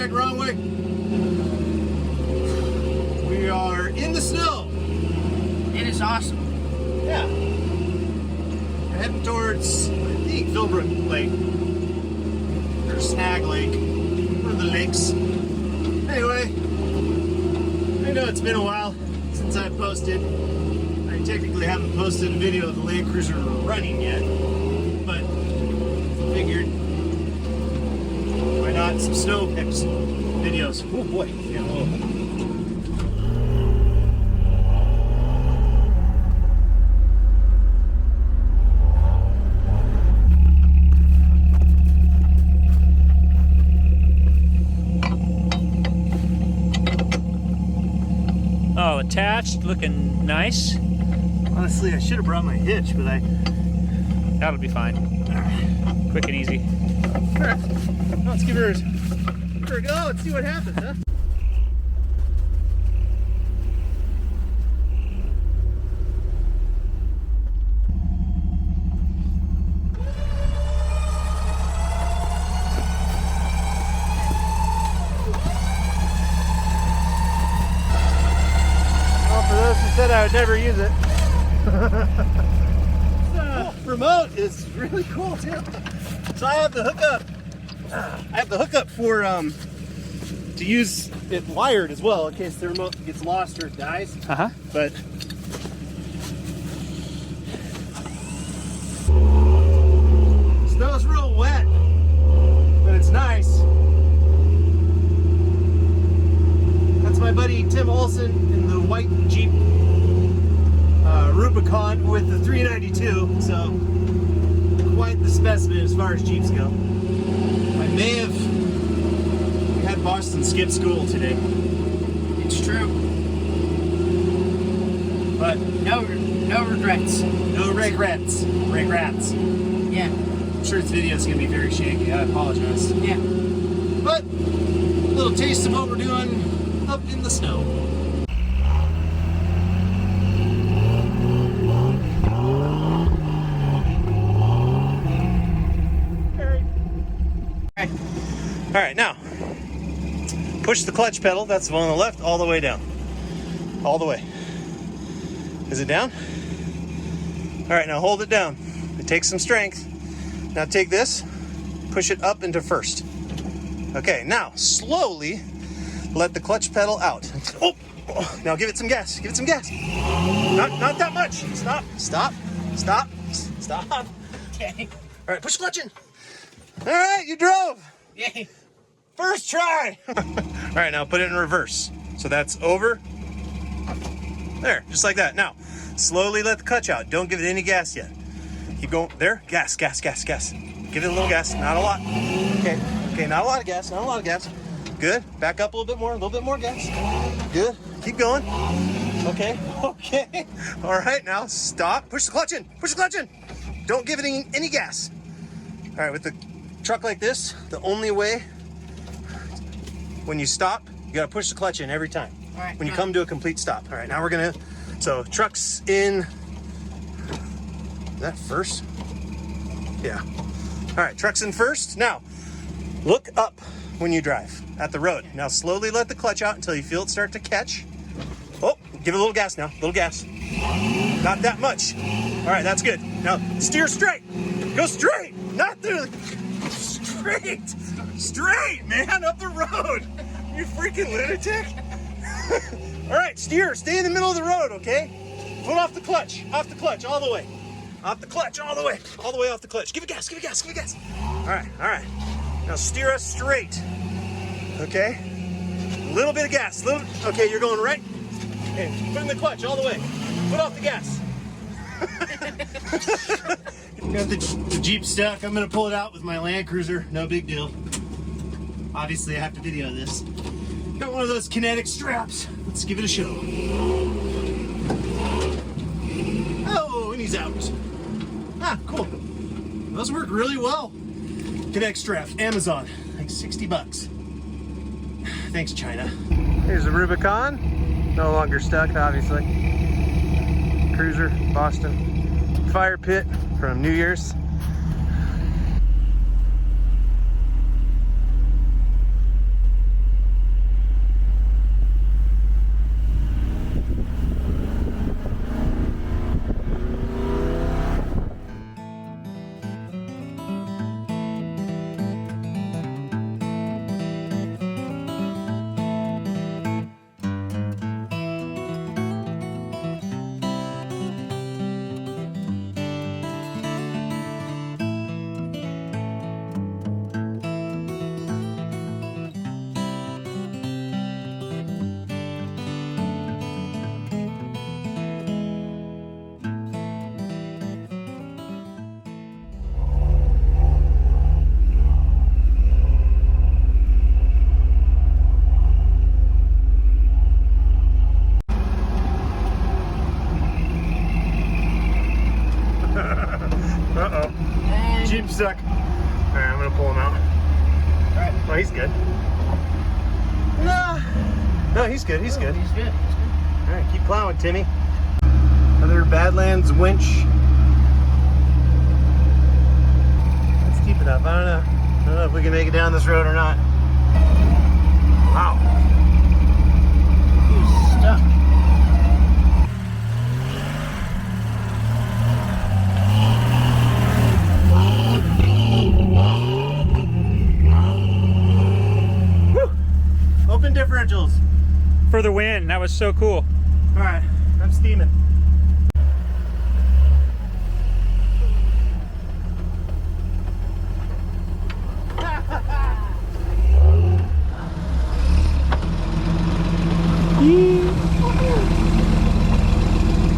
check wrong way. We are in the snow. It is awesome. Yeah. We're heading towards, I think, Philbrook Lake. Or Snag Lake. One of the lakes. Anyway, I know it's been a while since I've posted. I technically haven't posted a video of the Land Cruiser running yet. But I figured, why not some snow pics videos? Oh boy. Yeah, Oh, attached, looking nice. honestly, I should have brought my hitch, but That'll be fine. Quick and easy. Alright, well, let's give her a go and see what happens, huh? Well, for those who said I would never use it, remote is really cool too. So I have the hookup. I have the hookup for to use it wired as well in case the remote gets lost or dies. But snow's real wet, but it's nice. That's my buddy Tim Olson in the white Jeep Rubicon with the 392. So quite the specimen as far as Jeeps go. I may have had Boston skip school today. It's true. But no regrets. no regrets. Regrets. Yeah. I'm sure this video is going to be very shaky. I apologize. Yeah. But a little taste of what we're doing up in the snow. All right, now push the clutch pedal. That's the one on the left, all the way down. All the way. Is it down? All right, now hold it down. It takes some strength. Now take this, push it up into first. Okay, now slowly let the clutch pedal out. Oh, now give it some gas. Give it some gas. Not that much. Stop. Stop. Stop. Stop. Okay. All right, push the clutch in. All right, you drove. Yay. First try. All right, now put it in reverse. So that's over. There, just like that. Now, slowly let the clutch out. Don't give it any gas yet. Keep going. There, gas, gas, gas, gas. Give it a little gas, not a lot. Okay, not a lot of gas, not a lot of gas. Good, back up a little bit more gas. Good, keep going. Okay. All right, now stop. Push the clutch in, Don't give it any gas. All right, with the truck like this, the only way, when you stop, you gotta push the clutch in every time. All right. When you come to a complete stop. All right, now we're gonna, so truck's in, is that first? Yeah. All right, truck's in first. Now, look up when you drive at the road. Now slowly let the clutch out until you feel it start to catch. Oh, give it a little gas now, a little gas. Not that much. All right, that's good. Now steer straight. Go straight, not through. Straight, man, up the road. You freaking lunatic. All right, steer, stay in the middle of the road, okay? Foot off the clutch, all the way. Off the clutch, all the way off the clutch. Give it gas. All right. Now steer us straight, okay? A little bit of gas, okay, you're going right. Okay, put in the clutch all the way. Foot off the gas. Got the Jeep stuck. I'm gonna pull it out with my Land Cruiser. No big deal. Obviously, I have to video this. Got one of those kinetic straps. Let's give it a show. Oh, and he's out. Ah, cool. Those work really well. Kinetic straps, Amazon, like $60. Thanks, China. Here's the Rubicon. No longer stuck, obviously. Cruiser, Boston. Fire pit from New Year's. gonna pull him out. All right. Oh, he's good. No, he's good. He's good. He's good. All right, keep plowing, Timmy. Another Badlands winch. That's deep enough. I don't know if we can make it down this road or not. Wow. He's stuck. Woo. Open differentials. For the win. That was so cool. All right, I'm steaming.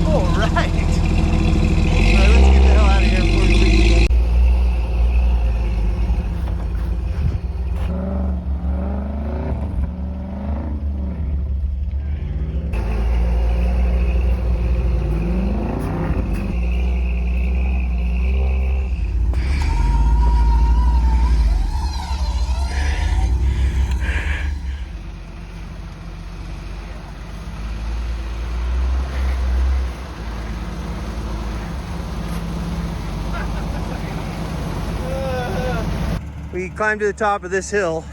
All right. All right, let's get the hell out of here before we leave. We climbed to the top of this hill.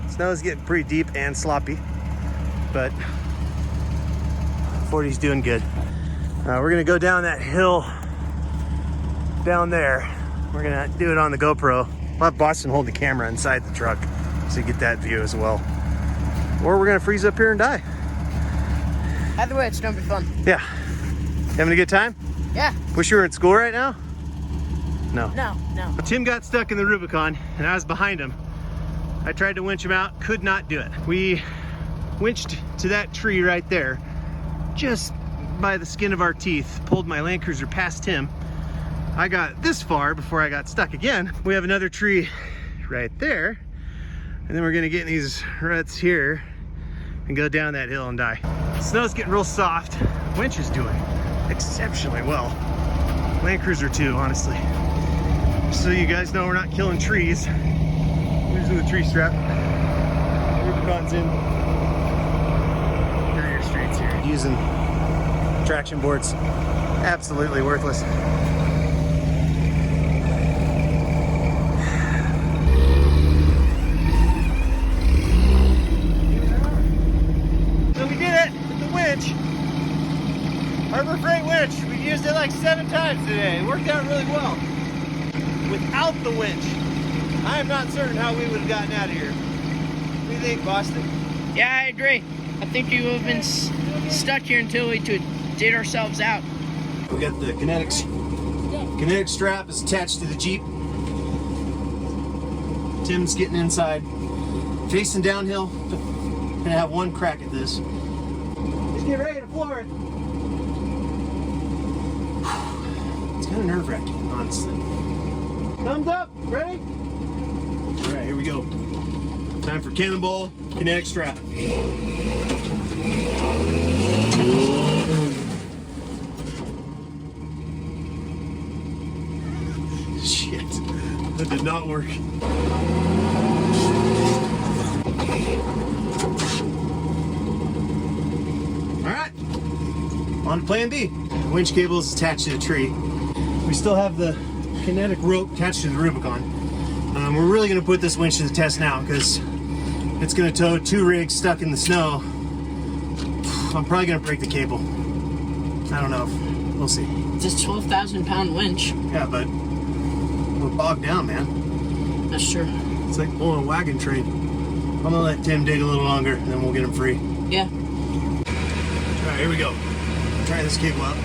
Snow's getting pretty deep and sloppy, but 40's doing good. We're gonna go down that hill down there. We're gonna do it on the GoPro. We'll have Boston hold the camera inside the truck so you get that view as well. Or we're gonna freeze up here and die. Either way, it's gonna be fun. Yeah. Having a good time? Yeah. Wish you were at school right now? No. No. Tim got stuck in the Rubicon and I was behind him. I tried to winch him out, could not do it. We winched to that tree right there, just by the skin of our teeth, pulled my Land Cruiser past him. I got this far before I got stuck again. We have another tree right there, and then we're gonna get in these ruts here and go down that hill and die. Snow's getting real soft. Winch is doing exceptionally well. Land Cruiser too, honestly. So you guys know we're not killing trees. We're using the tree strap. Rubicon's in. Carrier streets here. Using traction boards. Absolutely worthless. So we did it with the winch. Harbor Freight winch. We used it like 7 times today. It worked out really well. Without the winch, I am not certain how we would have gotten out of here. What do you think, Boston? Yeah, I agree. I think we would have been stuck here until we did ourselves out. We got the kinetic strap is attached to the Jeep. Tim's getting inside, facing downhill. Gonna have one crack at this. Just get ready to floor it. It's kind of nerve-wracking, honestly. Thumbs up, ready? All right, here we go. Time for cannonball, kinetic strap. Shit, that did not work. All right, on to plan B. The winch cable is attached to the tree. We still have the kinetic rope attached to the Rubicon. We're really going to put this winch to the test now because it's going to tow 2 rigs stuck in the snow. I'm probably going to break the cable. I don't know. We'll see. It's a 12,000-pound winch. Yeah, but we're bogged down, man. That's true. It's like pulling a wagon train. I'm going to let Tim dig a little longer and then we'll get him free. Yeah. All right, here we go. Try this cable out.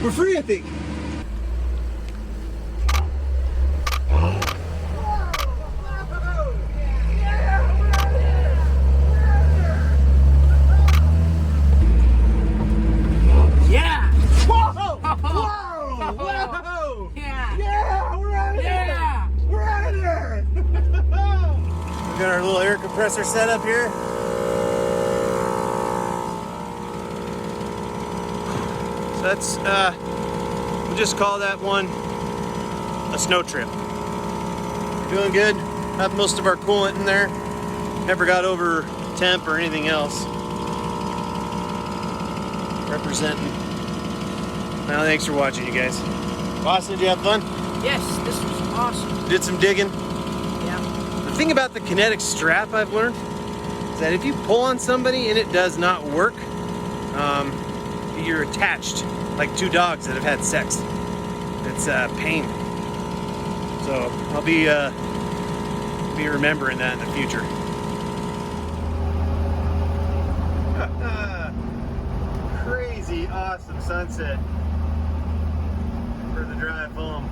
We're free, I think. We got our little air compressor set up here. So that's, we'll just call that one a snow trip. Doing good. Have most of our coolant in there. Never got over temp or anything else. Representing. Well, thanks for watching, you guys. Boston, did you have fun? Yes, this was awesome. Did some digging. Yeah. The thing about the kinetic strap I've learned is that if you pull on somebody and it does not work, you're attached like two dogs that have had sex. It's pain. So I'll be remembering that in the future. Crazy awesome sunset for the drive home.